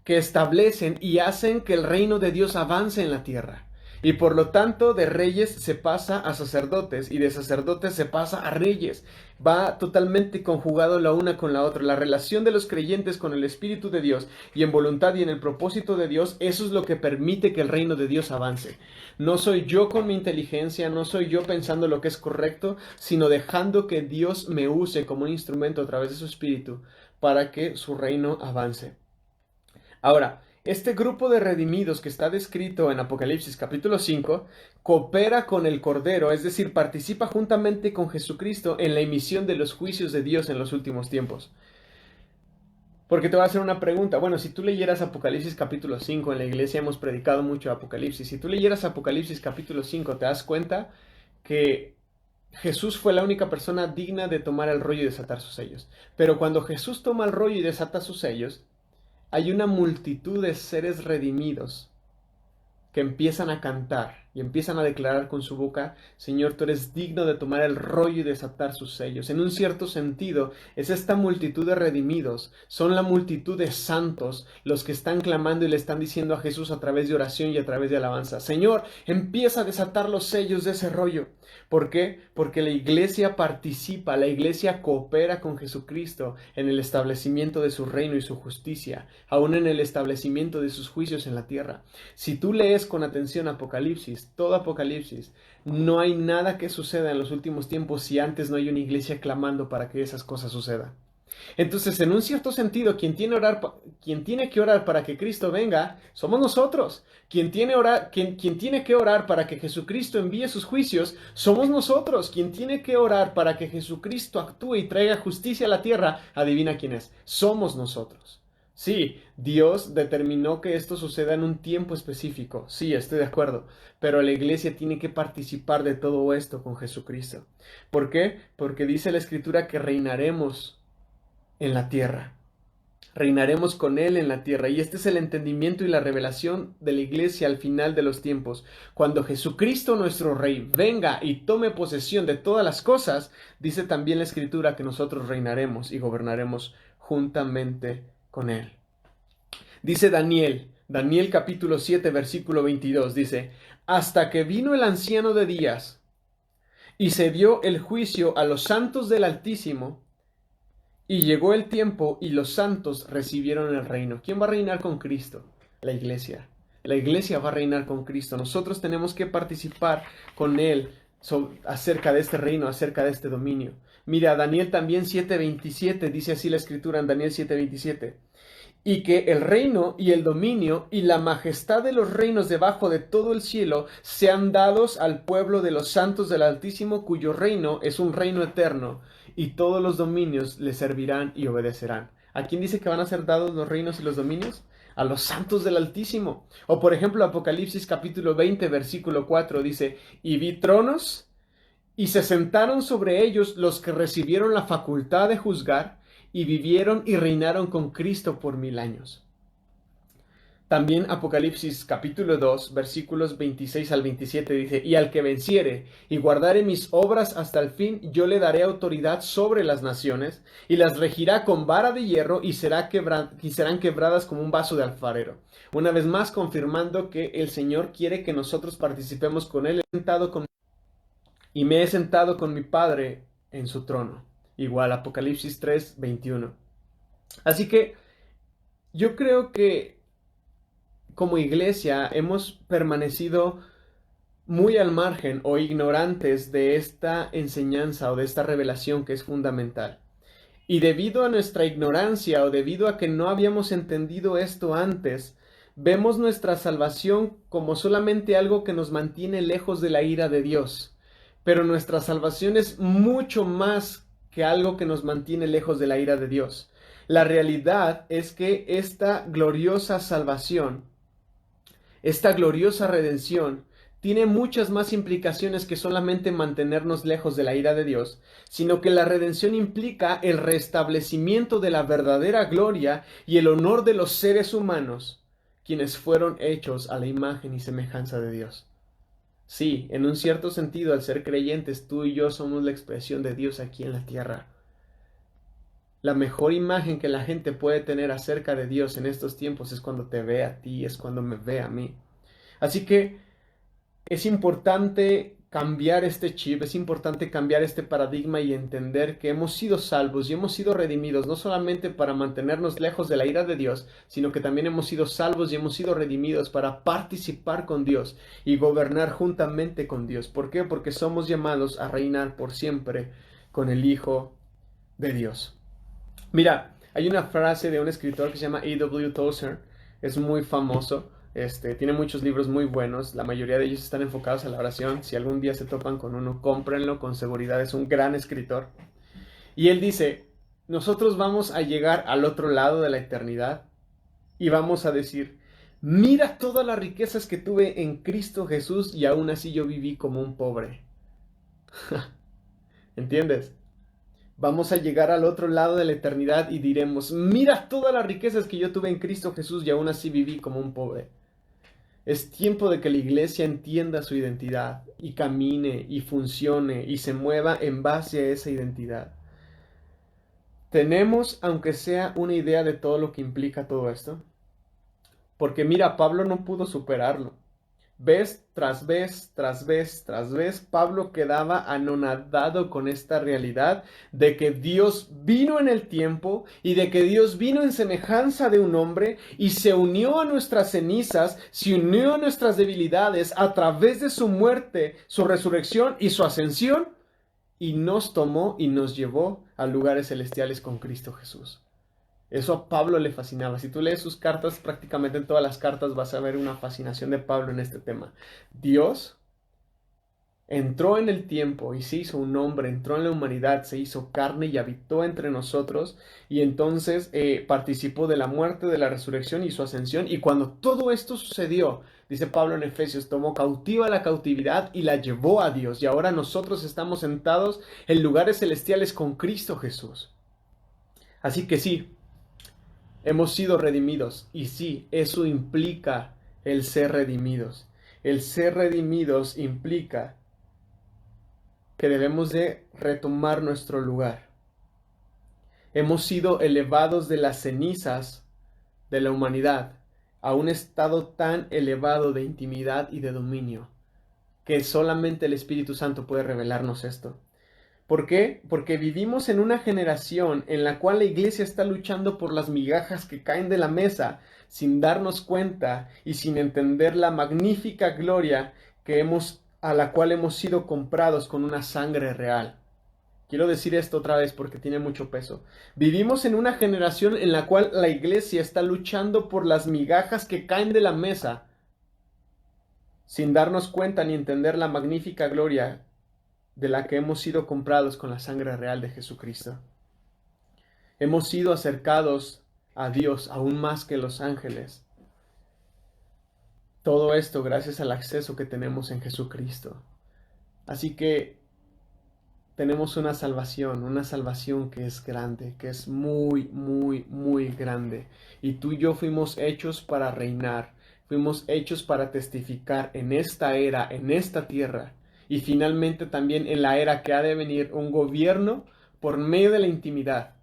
que establecen y hacen que el reino de Dios avance en la tierra. Y por lo tanto, de reyes se pasa a sacerdotes y de sacerdotes se pasa a reyes. Va totalmente conjugado la una con la otra. La relación de los creyentes con el Espíritu de Dios y en voluntad y en el propósito de Dios, eso es lo que permite que el reino de Dios avance. No soy yo con mi inteligencia, no soy yo pensando lo que es correcto, sino dejando que Dios me use como un instrumento a través de su Espíritu para que su reino avance. Ahora, este grupo de redimidos que está descrito en Apocalipsis capítulo 5 coopera con el Cordero, es decir, participa juntamente con Jesucristo en la emisión de los juicios de Dios en los últimos tiempos. Porque te voy a hacer una pregunta. Bueno, si tú leyeras Apocalipsis capítulo 5, en la iglesia hemos predicado mucho Apocalipsis. Si tú leyeras Apocalipsis capítulo 5, te das cuenta que Jesús fue la única persona digna de tomar el rollo y desatar sus sellos. Pero cuando Jesús toma el rollo y desata sus sellos, hay una multitud de seres redimidos que empiezan a cantar y empiezan a declarar con su boca: Señor, tú eres digno de tomar el rollo y desatar sus sellos. En un cierto sentido, es esta multitud de redimidos, son la multitud de santos los que están clamando y le están diciendo a Jesús a través de oración y a través de alabanza: Señor, empieza a desatar los sellos de ese rollo. ¿Por qué? Porque la iglesia participa, la iglesia coopera con Jesucristo en el establecimiento de su reino y su justicia, aún en el establecimiento de sus juicios en la tierra. Si tú lees con atención Apocalipsis, todo Apocalipsis, no hay nada que suceda en los últimos tiempos si antes no hay una iglesia clamando para que esas cosas sucedan. Entonces, en un cierto sentido, quien tiene que orar para que Cristo venga, somos nosotros. Quien tiene que orar para que Jesucristo envíe sus juicios, somos nosotros. Quien tiene que orar para que Jesucristo actúe y traiga justicia a la tierra, adivina quién es. Somos nosotros. Sí, Dios determinó que esto suceda en un tiempo específico. Sí, estoy de acuerdo. Pero la iglesia tiene que participar de todo esto con Jesucristo. ¿Por qué? Porque dice la Escritura que reinaremos en la tierra. Reinaremos con Él en la tierra. Y este es el entendimiento y la revelación de la iglesia al final de los tiempos. Cuando Jesucristo nuestro Rey venga y tome posesión de todas las cosas, dice también la Escritura que nosotros reinaremos y gobernaremos juntamente con Él. Dice Daniel capítulo 7 versículo 22, dice: hasta que vino el anciano de días y se dio el juicio a los santos del Altísimo, y llegó el tiempo y los santos recibieron el reino. ¿Quién va a reinar con Cristo? La iglesia. La iglesia va a reinar con Cristo. Nosotros tenemos que participar con Él acerca de este reino, acerca de este dominio. Mira, Daniel también 7:27, dice así la Escritura en Daniel 7:27. Y que el reino y el dominio y la majestad de los reinos debajo de todo el cielo sean dados al pueblo de los santos del Altísimo, cuyo reino es un reino eterno, y todos los dominios le servirán y obedecerán. ¿A quién dice que van a ser dados los reinos y los dominios? A los santos del Altísimo. O por ejemplo, Apocalipsis capítulo 20, versículo 4 dice: y vi tronos, y se sentaron sobre ellos los que recibieron la facultad de juzgar, y vivieron y reinaron con Cristo por 1000 años. También Apocalipsis capítulo 2, versículos 26 al 27 dice: y al que venciere y guardare mis obras hasta el fin, yo le daré autoridad sobre las naciones, y las regirá con vara de hierro, y serán quebradas como un vaso de alfarero. Una vez más confirmando que el Señor quiere que nosotros participemos con Él. Y me he sentado con mi Padre en su trono. Igual Apocalipsis 3, 21. Así que yo creo que como iglesia hemos permanecido muy al margen o ignorantes de esta enseñanza o de esta revelación que es fundamental. Y debido a nuestra ignorancia o debido a que no habíamos entendido esto antes, vemos nuestra salvación como solamente algo que nos mantiene lejos de la ira de Dios. Pero nuestra salvación es mucho más que algo que nos mantiene lejos de la ira de Dios. La realidad es que esta gloriosa salvación, esta gloriosa redención, tiene muchas más implicaciones que solamente mantenernos lejos de la ira de Dios, sino que la redención implica el restablecimiento de la verdadera gloria y el honor de los seres humanos, quienes fueron hechos a la imagen y semejanza de Dios. Sí, en un cierto sentido, al ser creyentes, tú y yo somos la expresión de Dios aquí en la tierra. La mejor imagen que la gente puede tener acerca de Dios en estos tiempos es cuando te ve a ti, es cuando me ve a mí. Así que es importante cambiar este chip, es importante cambiar este paradigma y entender que hemos sido salvos y hemos sido redimidos, no solamente para mantenernos lejos de la ira de Dios, sino que también hemos sido salvos y hemos sido redimidos para participar con Dios y gobernar juntamente con Dios. ¿Por qué? Porque somos llamados a reinar por siempre con el Hijo de Dios. Mira, hay una frase de un escritor que se llama A.W. Tozer, es muy famoso. Tiene muchos libros muy buenos, la mayoría de ellos están enfocados a la oración. Si algún día se topan con uno, cómprenlo, con seguridad, es un gran escritor. Y él dice, nosotros vamos a llegar al otro lado de la eternidad y vamos a decir, mira todas las riquezas que tuve en Cristo Jesús y aún así yo viví como un pobre. ¿Entiendes? Vamos a llegar al otro lado de la eternidad y diremos, mira todas las riquezas que yo tuve en Cristo Jesús y aún así viví como un pobre. Es tiempo de que la iglesia entienda su identidad y camine y funcione y se mueva en base a esa identidad. Tenemos, aunque sea una idea de todo lo que implica todo esto, porque mira, Pablo no pudo superarlo. Vez tras vez, tras vez, tras vez, Pablo quedaba anonadado con esta realidad de que Dios vino en el tiempo y de que Dios vino en semejanza de un hombre y se unió a nuestras cenizas, se unió a nuestras debilidades a través de su muerte, su resurrección y su ascensión y nos tomó y nos llevó a lugares celestiales con Cristo Jesús. Eso a Pablo le fascinaba. Si tú lees sus cartas, prácticamente en todas las cartas vas a ver una fascinación de Pablo en este tema. Dios entró en el tiempo y se hizo un hombre, entró en la humanidad, se hizo carne y habitó entre nosotros y entonces participó de la muerte, de la resurrección y su ascensión. Y cuando todo esto sucedió, dice Pablo en Efesios, tomó cautiva la cautividad y la llevó a Dios. Y ahora nosotros estamos sentados en lugares celestiales con Cristo Jesús. Así que sí, hemos sido redimidos y sí, eso implica el ser redimidos. El ser redimidos implica que debemos de retomar nuestro lugar. Hemos sido elevados de las cenizas de la humanidad a un estado tan elevado de intimidad y de dominio que solamente el Espíritu Santo puede revelarnos esto. ¿Por qué? Porque vivimos en una generación en la cual la iglesia está luchando por las migajas que caen de la mesa sin darnos cuenta y sin entender la magnífica gloria a la cual hemos sido comprados con una sangre real. Quiero decir esto otra vez porque tiene mucho peso. Vivimos en una generación en la cual la iglesia está luchando por las migajas que caen de la mesa sin darnos cuenta ni entender la magnífica gloria de la que hemos sido comprados con la sangre real de Jesucristo. Hemos sido acercados a Dios aún más que los ángeles. Todo esto gracias al acceso que tenemos en Jesucristo. Así que tenemos una salvación que es grande, que es muy, muy, muy grande. Y tú y yo fuimos hechos para reinar, fuimos hechos para testificar en esta era, en esta tierra. Y finalmente también en la era que ha de venir un gobierno por medio de la intimidad.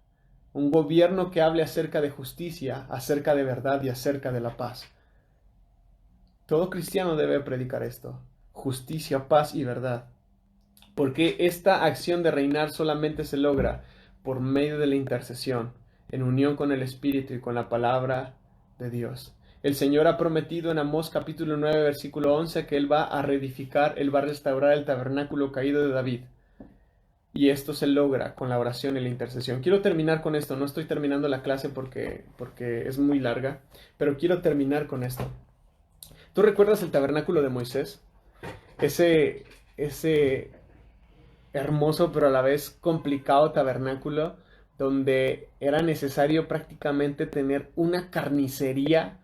Un gobierno que hable acerca de justicia, acerca de verdad y acerca de la paz. Todo cristiano debe predicar esto. Justicia, paz y verdad. Porque esta acción de reinar solamente se logra por medio de la intercesión, en unión con el Espíritu y con la palabra de Dios. El Señor ha prometido en Amós capítulo 9 versículo 11 que Él va a reedificar, Él va a restaurar el tabernáculo caído de David. Y esto se logra con la oración y la intercesión. Quiero terminar con esto, no estoy terminando la clase porque es muy larga, pero quiero terminar con esto. ¿Tú recuerdas el tabernáculo de Moisés? Ese hermoso pero a la vez complicado tabernáculo donde era necesario prácticamente tener una carnicería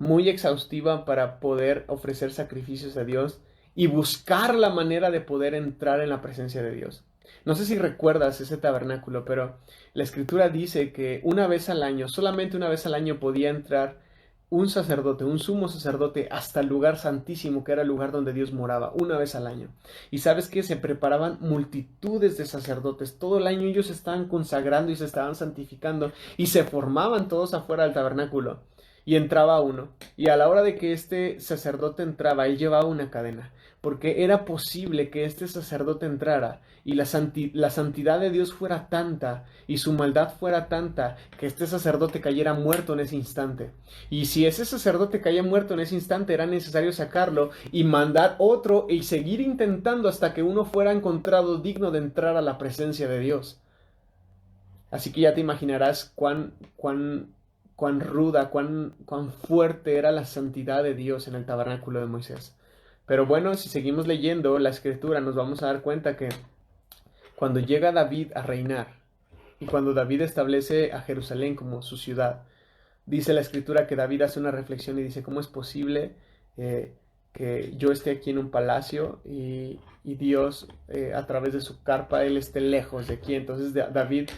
muy exhaustiva para poder ofrecer sacrificios a Dios y buscar la manera de poder entrar en la presencia de Dios. No sé si recuerdas ese tabernáculo, pero la escritura dice que una vez al año, solamente una vez al año podía entrar un sacerdote, un sumo sacerdote, hasta el lugar santísimo, que era el lugar donde Dios moraba, una vez al año. Y sabes que se preparaban multitudes de sacerdotes, todo el año ellos estaban consagrando y se estaban santificando, y se formaban todos afuera del tabernáculo. Y entraba uno, y a la hora de que este sacerdote entraba, él llevaba una cadena, porque era posible que este sacerdote entrara y la santidad de Dios fuera tanta y su maldad fuera tanta que este sacerdote cayera muerto en ese instante. Y si ese sacerdote caía muerto en ese instante, era necesario sacarlo y mandar otro y seguir intentando hasta que uno fuera encontrado digno de entrar a la presencia de Dios. Así que ya te imaginarás cuán ruda, cuán fuerte era la santidad de Dios en el tabernáculo de Moisés. Pero bueno, si seguimos leyendo la escritura, nos vamos a dar cuenta que cuando llega David a reinar y cuando David establece a Jerusalén como su ciudad, dice la escritura que David hace una reflexión y dice, ¿cómo es posible que yo esté aquí en un palacio y Dios a través de su carpa, Él esté lejos de aquí? Entonces David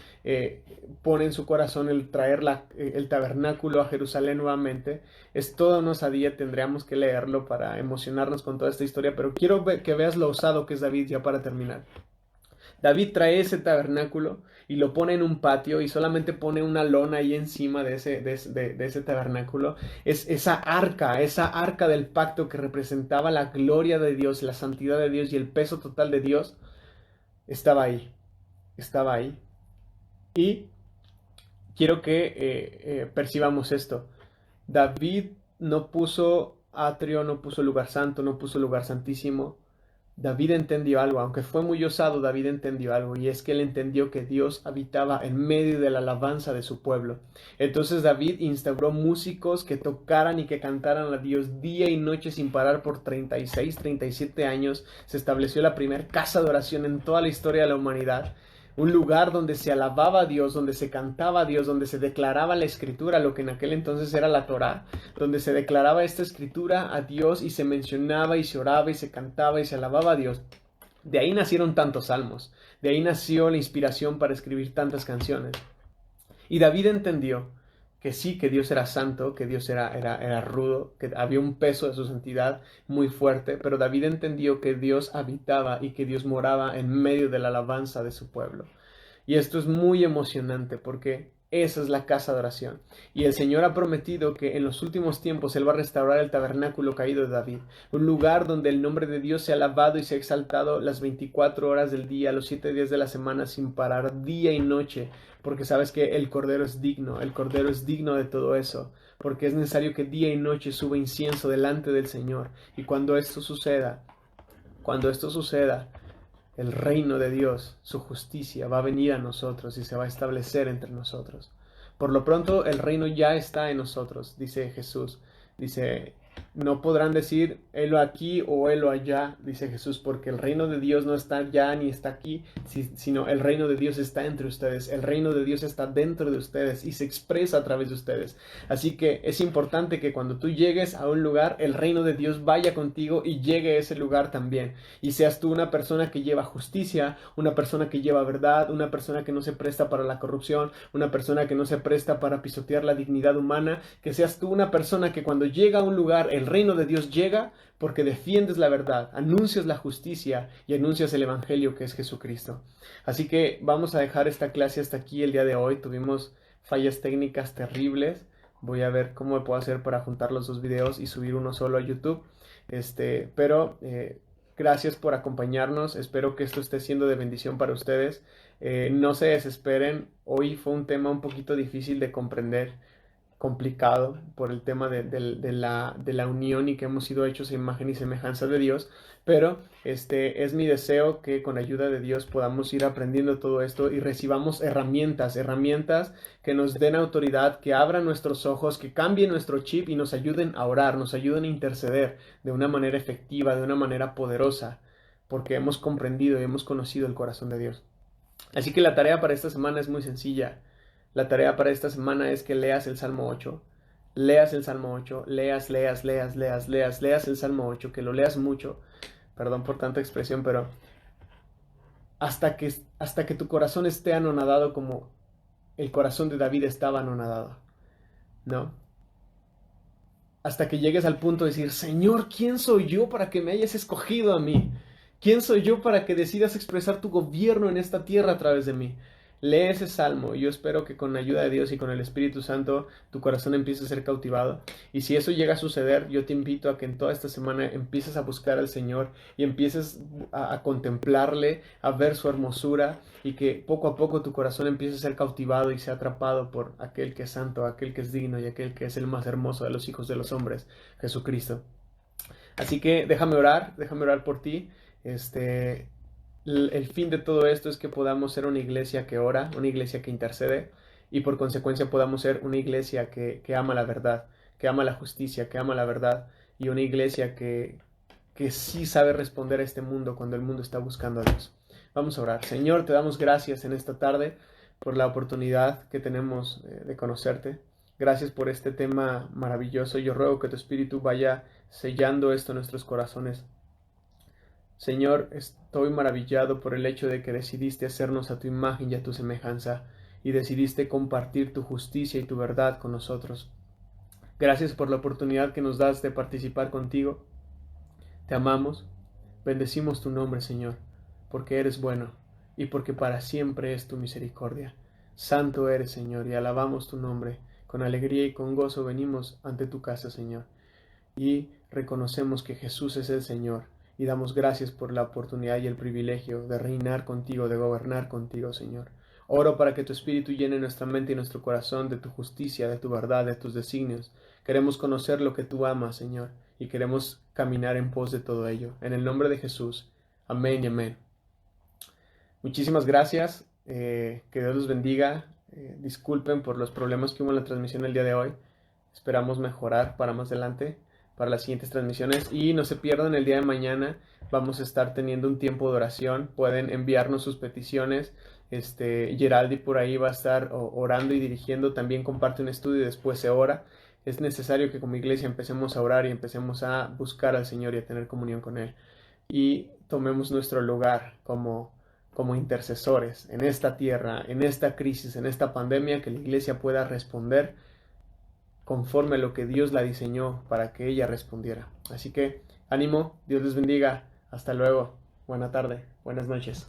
pone en su corazón el traer el tabernáculo a Jerusalén nuevamente. Es toda una osadía, tendríamos que leerlo para emocionarnos con toda esta historia, pero quiero que veas lo osado que es David ya para terminar. David trae ese tabernáculo y lo pone en un patio y solamente pone una lona ahí encima de ese tabernáculo. Es esa arca del pacto que representaba la gloria de Dios, la santidad de Dios y el peso total de Dios, estaba ahí. Estaba ahí. Y quiero que percibamos esto. David no puso atrio, no puso lugar santo, no puso lugar santísimo. David entendió algo, aunque fue muy osado, David entendió algo, y es que él entendió que Dios habitaba en medio de la alabanza de su pueblo. Entonces David instauró músicos que tocaran y que cantaran a Dios día y noche sin parar por 36, 37 años. Se estableció la primera casa de oración en toda la historia de la humanidad. Un lugar donde se alababa a Dios, donde se cantaba a Dios, donde se declaraba la escritura, lo que en aquel entonces era la Torá, donde se declaraba esta escritura a Dios y se mencionaba y se oraba y se cantaba y se alababa a Dios. De ahí nacieron tantos salmos, de ahí nació la inspiración para escribir tantas canciones. Y David entendió que sí, que Dios era santo, que Dios era rudo, que había un peso de su santidad muy fuerte, pero David entendió que Dios habitaba y que Dios moraba en medio de la alabanza de su pueblo. Y esto es muy emocionante porque esa es la casa de oración. Y el Señor ha prometido que en los últimos tiempos Él va a restaurar el tabernáculo caído de David. Un lugar donde el nombre de Dios sea alabado y sea exaltado las 24 horas del día, los 7 días de la semana, sin parar día y noche. Porque sabes que el Cordero es digno de todo eso. Porque es necesario que día y noche suba incienso delante del Señor. Y cuando esto suceda, el reino de Dios, su justicia, va a venir a nosotros y se va a establecer entre nosotros. Por lo pronto, el reino ya está en nosotros, dice Jesús. Dice, no podrán decir, helo aquí o helo allá, dice Jesús, porque el reino de Dios no está allá ni está aquí, sino el reino de Dios está entre ustedes. El reino de Dios está dentro de ustedes y se expresa a través de ustedes. Así que es importante que cuando tú llegues a un lugar, el reino de Dios vaya contigo y llegue a ese lugar también. Y seas tú una persona que lleva justicia, una persona que lleva verdad, una persona que no se presta para la corrupción, una persona que no se presta para pisotear la dignidad humana, que seas tú una persona que cuando llega a un lugar, el reino de Dios llega porque defiendes la verdad, anuncias la justicia y anuncias el evangelio que es Jesucristo. Así que vamos a dejar esta clase hasta aquí el día de hoy. Tuvimos fallas técnicas terribles. Voy a ver cómo me puedo hacer para juntar los dos videos y subir uno solo a YouTube. Pero gracias por acompañarnos. Espero que esto esté siendo de bendición para ustedes. No se desesperen. Hoy fue un tema un poquito difícil de comprender, complicado por el tema de la unión y que hemos sido hechos a imagen y semejanza de Dios, pero es mi deseo que con ayuda de Dios podamos ir aprendiendo todo esto y recibamos herramientas que nos den autoridad, que abran nuestros ojos, que cambien nuestro chip y nos ayuden a orar, nos ayuden a interceder de una manera efectiva, de una manera poderosa, porque hemos comprendido y hemos conocido el corazón de Dios. Así que la tarea para esta semana es muy sencilla. La tarea para esta semana es que leas el Salmo 8, leas el Salmo 8, leas el Salmo 8, que lo leas mucho, perdón por tanta expresión, pero hasta que tu corazón esté anonadado como el corazón de David estaba anonadado, ¿no? Hasta que llegues al punto de decir, Señor, ¿quién soy yo para que me hayas escogido a mí? ¿Quién soy yo para que decidas expresar tu gobierno en esta tierra a través de mí? Lee ese salmo y yo espero que con la ayuda de Dios y con el Espíritu Santo tu corazón empiece a ser cautivado. Y si eso llega a suceder, yo te invito a que en toda esta semana empieces a buscar al Señor y empieces a contemplarle, a ver su hermosura y que poco a poco tu corazón empiece a ser cautivado y sea atrapado por aquel que es santo, aquel que es digno y aquel que es el más hermoso de los hijos de los hombres, Jesucristo. Así que déjame orar por ti. Este, el fin de todo esto es que podamos ser una iglesia que ora, una iglesia que intercede y por consecuencia podamos ser una iglesia que ama la verdad, que ama la justicia, que ama la verdad y una iglesia que sí sabe responder a este mundo cuando el mundo está buscando a Dios. Vamos a orar. Señor, te damos gracias en esta tarde por la oportunidad que tenemos de conocerte. Gracias por este tema maravilloso. Yo ruego que tu Espíritu vaya sellando esto en nuestros corazones. Señor, estoy maravillado por el hecho de que decidiste hacernos a tu imagen y a tu semejanza y decidiste compartir tu justicia y tu verdad con nosotros. Gracias por la oportunidad que nos das de participar contigo. Te amamos, bendecimos tu nombre, Señor, porque eres bueno y porque para siempre es tu misericordia. Santo eres, Señor, y alabamos tu nombre. Con alegría y con gozo venimos ante tu casa, Señor, y reconocemos que Jesús es el Señor, y damos gracias por la oportunidad y el privilegio de reinar contigo, de gobernar contigo, Señor. Oro para que tu Espíritu llene nuestra mente y nuestro corazón de tu justicia, de tu verdad, de tus designios. Queremos conocer lo que tú amas, Señor, y queremos caminar en pos de todo ello. En el nombre de Jesús. Amén y amén. Muchísimas gracias. Que Dios los bendiga. Disculpen por los problemas que hubo en la transmisión el día de hoy. Esperamos mejorar para más adelante, para las siguientes transmisiones. Y no se pierdan el día de mañana. Vamos a estar teniendo un tiempo de oración. Pueden enviarnos sus peticiones. Geraldi por ahí va a estar orando y dirigiendo. También comparte un estudio y después se ora. Es necesario que como iglesia empecemos a orar y empecemos a buscar al Señor y a tener comunión con Él. Y tomemos nuestro lugar como intercesores en esta tierra, en esta crisis, en esta pandemia, que la iglesia pueda responder conforme a lo que Dios la diseñó para que ella respondiera. Así que ánimo, Dios les bendiga, hasta luego, buena tarde, buenas noches.